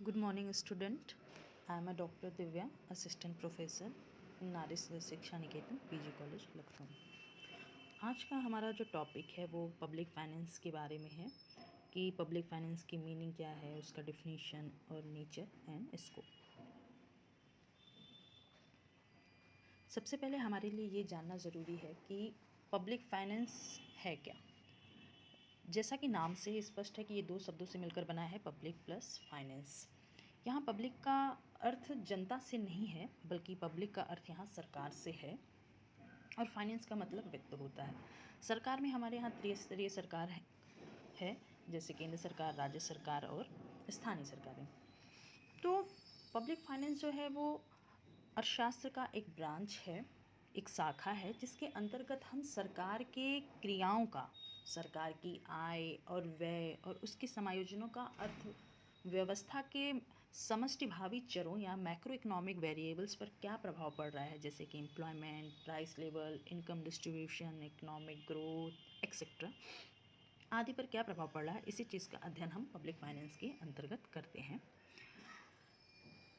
Good morning, student. I am a Dr. Divya, Assistant Professor in नारी शिक्षा निकेतन PG college Lucknow. आज का हमारा जो टॉपिक है वो पब्लिक फाइनेंस के बारे में है कि पब्लिक फाइनेंस की मीनिंग क्या है, उसका डिफिनीशन और नेचर एंड स्कोप। सबसे पहले हमारे लिए ये जानना ज़रूरी है कि पब्लिक फाइनेंस है क्या। जैसा कि नाम से स्पष्ट है कि ये दो शब्दों से मिलकर बना है, पब्लिक प्लस फाइनेंस। यहाँ पब्लिक का अर्थ जनता से नहीं है, बल्कि पब्लिक का अर्थ यहाँ सरकार से है और फाइनेंस का मतलब वित्त होता है। सरकार में हमारे यहाँ त्रिस्तरीय सरकार है जैसे केंद्र सरकार, राज्य सरकार और स्थानीय सरकारें। तो पब्लिक फाइनेंस जो है वो अर्थशास्त्र का एक ब्रांच है, एक शाखा है जिसके अंतर्गत हम सरकार के क्रियाओं का, सरकार की आय और व्यय और उसके समायोजनों का अर्थव्यवस्था के समष्टि भावी चरों या मैक्रो इकोनॉमिक वेरिएबल्स पर क्या प्रभाव पड़ रहा है, जैसे कि employment, price level, income distribution, economic growth etcetera आदि पर क्या प्रभाव पड़ रहा है, इसी चीज़ का अध्ययन हम पब्लिक फाइनेंस के अंतर्गत करते हैं।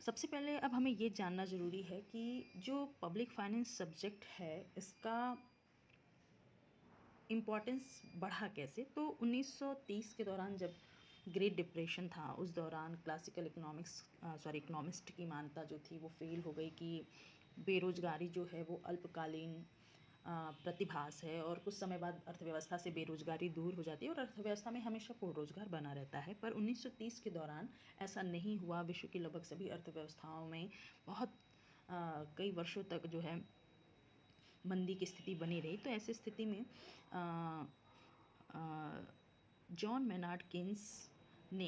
सबसे पहले अब हमें ये जानना ज़रूरी है कि जो पब्लिक फाइनेंस सब्जेक्ट है इसका इम्पॉर्टेंस बढ़ा कैसे। तो 1930 के दौरान जब ग्रेट डिप्रेशन था, उस दौरान क्लासिकल इकोनॉमिस्ट की मान्यता जो थी वो फेल हो गई कि बेरोजगारी जो है वो अल्पकालीन प्रतिभास है और कुछ समय बाद अर्थव्यवस्था से बेरोजगारी दूर हो जाती है और अर्थव्यवस्था में हमेशा पूर्ण रोजगार बना रहता है। पर 1930 के दौरान ऐसा नहीं हुआ। विश्व की लगभग सभी अर्थव्यवस्थाओं में बहुत कई वर्षों तक जो है मंदी की स्थिति बनी रही। तो ऐसी स्थिति में जॉन मेनार्ड केन्स ने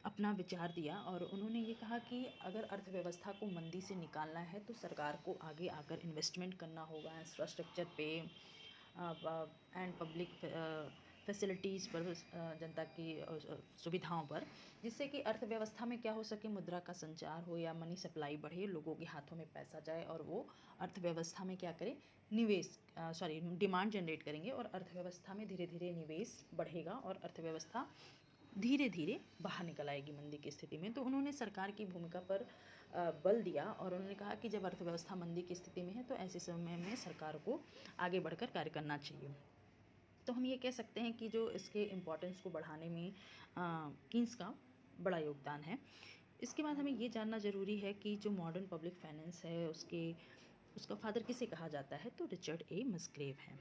अपना विचार दिया और उन्होंने ये कहा कि अगर अर्थव्यवस्था को मंदी से निकालना है तो सरकार को आगे आकर इन्वेस्टमेंट करना होगा इंफ्रास्ट्रक्चर पे एंड पब्लिक फैसिलिटीज़ पर, जनता की सुविधाओं पर, जिससे कि अर्थव्यवस्था में क्या हो सके, मुद्रा का संचार हो या मनी सप्लाई बढ़े, लोगों के हाथों में पैसा जाए और वो अर्थव्यवस्था में क्या करें, डिमांड जनरेट करेंगे और अर्थव्यवस्था में धीरे धीरे निवेश बढ़ेगा और अर्थव्यवस्था धीरे धीरे बाहर निकल आएगी मंदी की स्थिति में। तो उन्होंने सरकार की भूमिका पर बल दिया और उन्होंने कहा कि जब अर्थव्यवस्था मंदी की स्थिति में है तो ऐसे समय में सरकार को आगे बढ़कर कार्य करना चाहिए। तो हम ये कह सकते हैं कि जो इसके इम्पोर्टेंस को बढ़ाने में कीन्स का बड़ा योगदान है। इसके बाद हमें ये जानना ज़रूरी है कि जो मॉडर्न पब्लिक फाइनेंस है उसका फादर किसे कहा जाता है, तो रिचर्ड ए मस्ग्रेव हैं।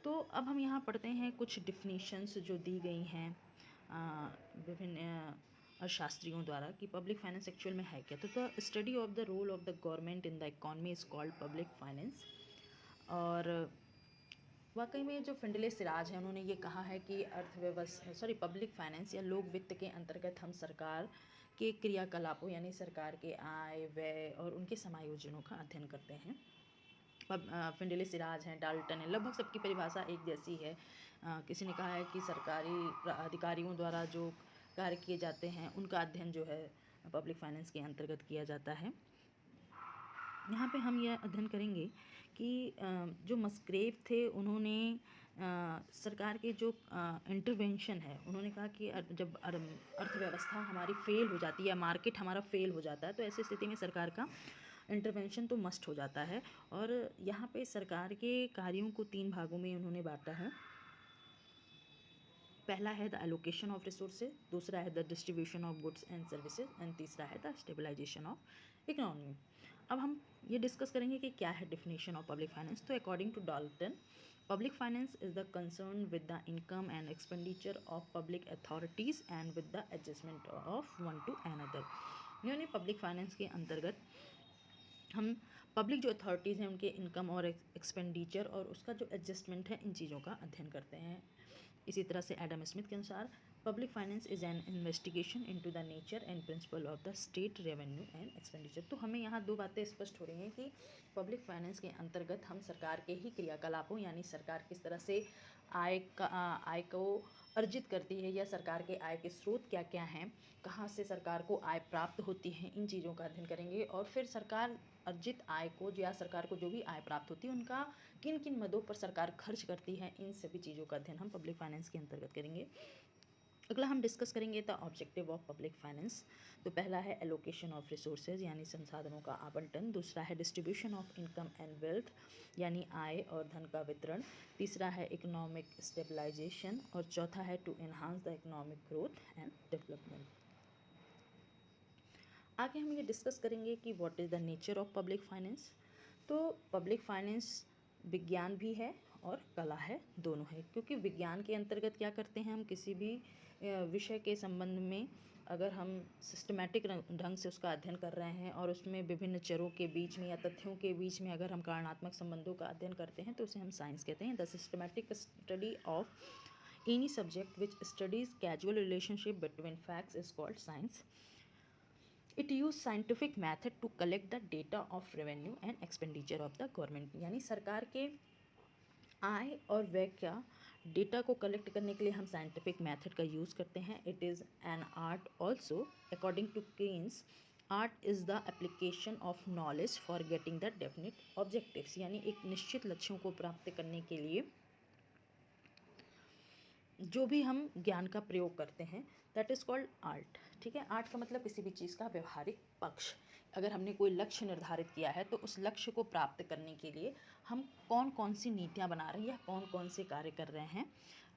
तो अब हम यहाँ पढ़ते हैं कुछ डिफिनीशंस जो दी गई हैं विभिन्न अर्थशास्त्रियों द्वारा कि पब्लिक फाइनेंस एक्चुअल में है क्या। तो the study of the role of the government in the economy is called public finance. और वाकई में जो फिंडले सिराज हैं उन्होंने ये कहा है कि पब्लिक फाइनेंस या लोक वित्त के अंतर्गत हम सरकार के क्रियाकलापों यानी सरकार के आय व्यय और उनके समायोजनों का अध्ययन करते हैं। फिंडले सिराज हैं, डाल्टन है, लगभग सबकी परिभाषा एक जैसी है। किसी ने कहा है कि सरकारी अधिकारियों द्वारा जो कार्य किए जाते हैं उनका अध्ययन जो है पब्लिक फाइनेंस के अंतर्गत किया जाता है। यहाँ पे हम यह अध्ययन करेंगे कि जो मस्ग्रेव थे उन्होंने सरकार के जो इंटरवेंशन है, उन्होंने कहा कि जब अर्थव्यवस्था हमारी फेल हो जाती है या मार्केट हमारा फेल हो जाता है तो ऐसी स्थिति में सरकार का इंटरवेंशन तो मस्ट हो जाता है। और यहाँ पे सरकार के कार्यों को 3 भागों में उन्होंने बांटा है। पहला है द एलोकेशन ऑफ रिसोर्सेज, दूसरा है the distribution of goods and services and तीसरा है द स्टेबलाइजेशन ऑफ इकोनॉमी। अब हम ये डिस्कस करेंगे कि क्या है डिफिनेशन ऑफ पब्लिक फाइनेंस। तो according to Dalton, public finance is the concern with the income and expenditure of public authorities and with the adjustment of one to another. यानी पब्लिक फाइनेंस के अंतर्गत हम पब्लिक जो अथॉरिटीज़ हैं उनके इनकम और एक्सपेंडिचर और उसका जो एडजस्टमेंट है, इन चीज़ों का अध्ययन करते हैं। इसी तरह से एडम स्मिथ के अनुसार public finance is an investigation into the nature and principle of the state revenue and expenditure. तो हमें यहाँ 2 बातें स्पष्ट हो रही हैं कि पब्लिक फाइनेंस के अंतर्गत हम सरकार के ही क्रियाकलापों यानी सरकार किस तरह से आय को अर्जित करती है या सरकार के आय के स्रोत क्या क्या हैं, कहाँ से सरकार को आय प्राप्त होती है, इन चीज़ों का अध्ययन करेंगे। और फिर सरकार अर्जित आय को या सरकार को जो भी आय प्राप्त होती है उनका किन किन मदों पर सरकार खर्च करती है, इन सभी चीज़ों का अध्ययन हम पब्लिक फाइनेंस के अंतर्गत करेंगे। अगला हम डिस्कस करेंगे the objective of public finance. तो पहला है एलोकेशन ऑफ रिसोर्सेज यानी संसाधनों का आवंटन, दूसरा है distribution of income and wealth यानी आय और धन का वितरण, तीसरा है इकोनॉमिक स्टेबलाइजेशन और चौथा है to enhance the economic growth and development. आगे हम ये डिस्कस करेंगे कि what is the nature of public finance. तो पब्लिक फाइनेंस विज्ञान भी है और कला है, दोनों है। क्योंकि विज्ञान के अंतर्गत क्या करते हैं, हम किसी भी विषय के संबंध में अगर हम सिस्टमैटिक ढंग से उसका अध्ययन कर रहे हैं और उसमें विभिन्न चरों के बीच में या तथ्यों के बीच में अगर हम कारणात्मक संबंधों का अध्ययन करते हैं तो उसे हम साइंस कहते हैं। The systematic study of any subject which studies casual relationship between facts is called science. It use scientific method to collect the data of revenue and expenditure of the government, यानी सरकार के आय और व्यय का data को collect करने के लिए हम साइंटिफिक मेथड का यूज़ करते हैं। It is an art also. According to Keynes, art is the application of knowledge for getting the definite objectives, यानी एक निश्चित लक्ष्यों को प्राप्त करने के लिए जो भी हम ज्ञान का प्रयोग करते हैं दैट इज़ कॉल्ड आर्ट। ठीक है, आर्ट का मतलब किसी भी चीज़ का व्यवहारिक पक्ष। अगर हमने कोई लक्ष्य निर्धारित किया है तो उस लक्ष्य को प्राप्त करने के लिए हम कौन कौन सी नीतियाँ बना रहे हैं या कौन कौन से कार्य कर रहे हैं।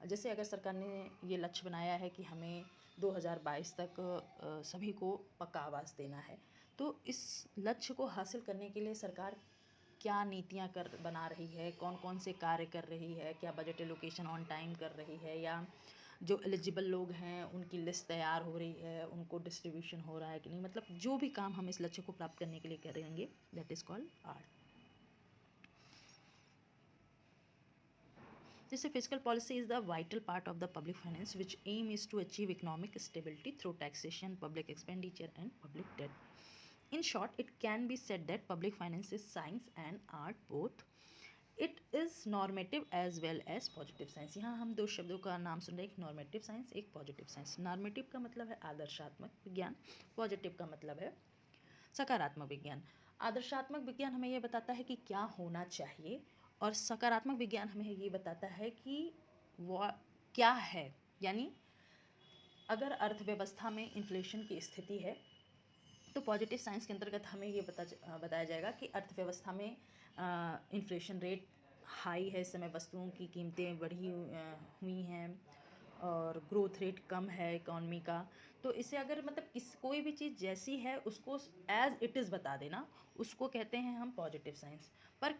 जैसे अगर सरकार ने ये लक्ष्य बनाया है कि हमें 2022 तक सभी को पक्का आवास देना है, तो इस लक्ष्य को हासिल करने के लिए सरकार क्या नीतियाँ बना रही है, कौन कौन से कार्य कर रही है, क्या बजट एलोकेशन ऑन टाइम कर रही है, या जो एलिजिबल लोग हैं उनकी लिस्ट तैयार हो रही है, उनको डिस्ट्रीब्यूशन हो रहा है कि नहीं, मतलब जो भी काम हम इस लक्ष्य को प्राप्त करने के लिए करेंगे दैट इज़ कॉल्ड आर्ट। जैसे physical policy is the vital part of the public finance which aim is to achieve economic stability through taxation, public expenditure and public debt. In short, it can be said that public finance is science and art both. It is normative as well as positive science. यहाँ हम दो शब्दों का नाम सुन रहे हैं, एक normative science, एक पॉजिटिव साइंस। नॉर्मेटिव का मतलब है आदर्शात्मक विज्ञान, पॉजिटिव का मतलब है सकारात्मक विज्ञान। आदर्शात्मक विज्ञान हमें ये बताता है कि क्या होना चाहिए और सकारात्मक विज्ञान हमें ये बताता है कि वह क्या है। यानी अगर अर्थव्यवस्था में इन्फ्लेशन की स्थिति है तो पॉजिटिव साइंस के अंतर्गत हमें ये बताया जाएगा कि अर्थव्यवस्था में इन्फ्लेशन रेट हाई है, इस समय वस्तुओं की कीमतें बढ़ी हुई हैं और ग्रोथ रेट कम है इकॉनमी का। तो इसे अगर मतलब कोई भी चीज़ जैसी है उसको एज इट इज़ बता देना, उसको कहते हैं हम पॉजिटिव साइंस। पर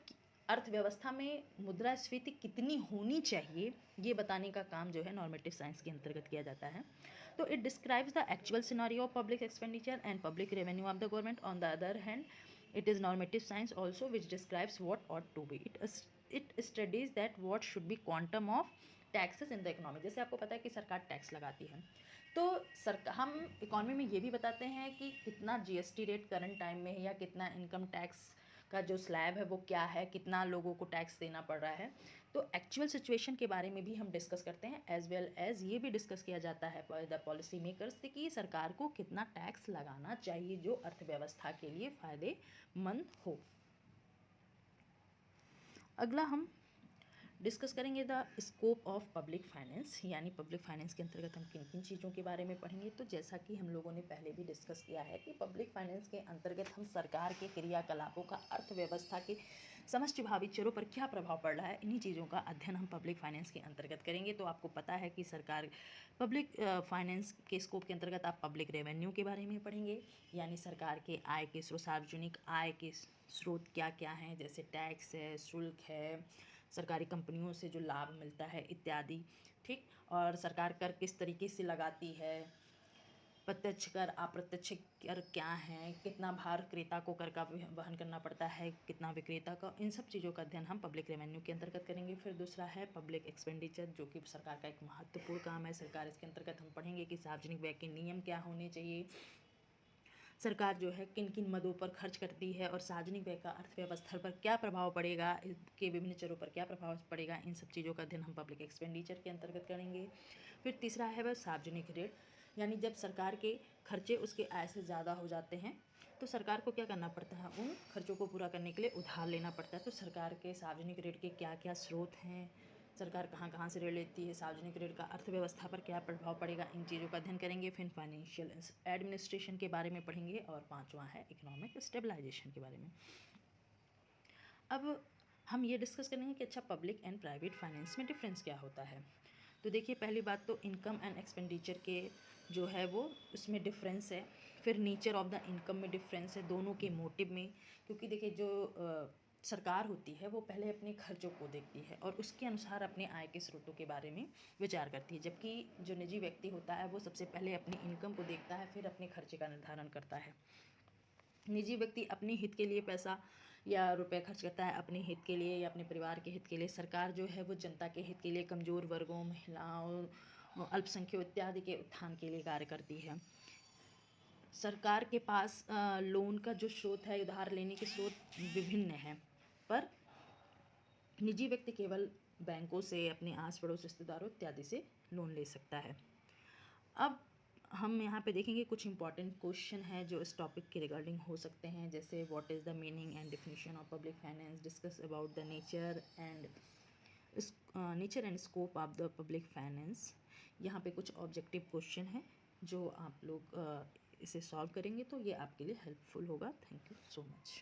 अर्थव्यवस्था में मुद्रास्फीति कितनी होनी चाहिए ये बताने का काम जो है नॉर्मेटिव साइंस के अंतर्गत किया जाता है। तो it describes the actual scenario of public expenditure and public revenue of the government. On the other hand, it is normative science also which describes what ought to be. It studies that what should be quantum of taxes in the economy. जैसे आपको पता है कि सरकार tax लगाती है, तो हम इकोनॉमी में ये भी बताते हैं कि कितना जीएसटी रेट करंट टाइम में है या कितना इनकम टैक्स का जो स्लैब है वो क्या है, कितना लोगों को टैक्स देना पड़ रहा है। तो एक्चुअल सिचुएशन के बारे में भी हम डिस्कस करते हैं, एज वेल एज ये भी डिस्कस किया जाता है द पॉलिसी मेकर्स से कि सरकार को कितना टैक्स लगाना चाहिए जो अर्थव्यवस्था के लिए फ़ायदेमंद हो। अगला हम डिस्कस करेंगे the scope of public finance, यानी पब्लिक फाइनेंस के अंतर्गत हम किन किन चीज़ों के बारे में पढ़ेंगे। तो जैसा कि हम लोगों ने पहले भी डिस्कस किया है कि पब्लिक फाइनेंस के अंतर्गत हम सरकार के क्रियाकलापों का अर्थव्यवस्था के समष्टि भावी चरों पर क्या प्रभाव पड़ रहा है, इन्हीं चीज़ों का अध्ययन हम पब्लिक फाइनेंस के अंतर्गत करेंगे। तो आपको पता है कि सरकार पब्लिक फाइनेंस के स्कोप के अंतर्गत आप पब्लिक रेवेन्यू के बारे में पढ़ेंगे, यानी सरकार के आय के स्रोत, सार्वजनिक आय के स्रोत क्या क्या हैं, जैसे टैक्स है, शुल्क है, सरकारी कंपनियों से जो लाभ मिलता है इत्यादि। ठीक, और सरकार कर किस तरीके से लगाती है, प्रत्यक्ष कर अप्रत्यक्ष कर क्या है, कितना भार क्रेता को कर का वहन करना पड़ता है, कितना विक्रेता का, इन सब चीज़ों का अध्ययन हम पब्लिक रेवेन्यू के अंतर्गत करेंगे। फिर दूसरा है पब्लिक एक्सपेंडिचर, जो कि सरकार का एक महत्वपूर्ण काम है। सरकार इसके अंतर्गत हम पढ़ेंगे कि सार्वजनिक व्यय के नियम क्या होने चाहिए, सरकार जो है किन किन मदों पर खर्च करती है और सार्वजनिक व्यय का अर्थव्यवस्था पर क्या प्रभाव पड़ेगा, इसके विभिन्न चरों पर क्या प्रभाव पड़ेगा, इन सब चीज़ों का अध्ययन हम पब्लिक एक्सपेंडिचर के अंतर्गत करेंगे। फिर तीसरा है वह सार्वजनिक ऋण, यानी जब सरकार के खर्चे उसके आय से ज़्यादा हो जाते हैं तो सरकार को क्या करना पड़ता है, उन खर्चों को पूरा करने के लिए उधार लेना पड़ता है। तो सरकार के सार्वजनिक ऋण के क्या क्या स्रोत हैं, सरकार कहाँ कहाँ से ऋण लेती है, सार्वजनिक ऋण का अर्थव्यवस्था पर क्या प्रभाव पड़ेगा, इन चीज़ों का अध्ययन करेंगे। फिर फाइनेंशियल एडमिनिस्ट्रेशन के बारे में पढ़ेंगे और पांचवा है इकोनॉमिक स्टेबलाइजेशन के बारे में। अब हम ये डिस्कस करेंगे कि अच्छा पब्लिक एंड प्राइवेट फाइनेंस में डिफरेंस क्या होता है। तो देखिए पहली बात तो इनकम एंड एक्सपेंडिचर के जो है वो उसमें डिफरेंस है। फिर नेचर ऑफ द इनकम में डिफरेंस है, दोनों के मोटिव में। क्योंकि देखिए जो सरकार होती है वो पहले अपने खर्चों को देखती है और उसके अनुसार अपने आय के स्रोतों के बारे में विचार करती है, जबकि जो निजी व्यक्ति होता है वो सबसे पहले अपनी इनकम को देखता है, फिर अपने खर्चे का निर्धारण करता है। निजी व्यक्ति अपने हित के लिए पैसा या रुपए खर्च करता है, अपने हित के लिए या अपने परिवार के हित के लिए। सरकार जो है वो जनता के हित के लिए, कमज़ोर वर्गों, महिलाओं, अल्पसंख्यकों इत्यादि के उत्थान के लिए कार्य करती है। सरकार के पास लोन का जो स्रोत है, उधार लेने के स्रोत विभिन्न हैं, पर निजी व्यक्ति केवल बैंकों से, अपने आस पड़ोस रिश्तेदारों इत्यादि से लोन ले सकता है। अब हम यहाँ पे देखेंगे कुछ इंपॉर्टेंट क्वेश्चन हैं जो इस टॉपिक के रिगार्डिंग हो सकते हैं, जैसे what is the meaning and definition of public finance, discuss about the nature and scope of the public finance. यहाँ पे कुछ ऑब्जेक्टिव क्वेश्चन हैं जो आप लोग इसे सॉल्व करेंगे तो ये आपके लिए हेल्पफुल होगा। Thank you so much.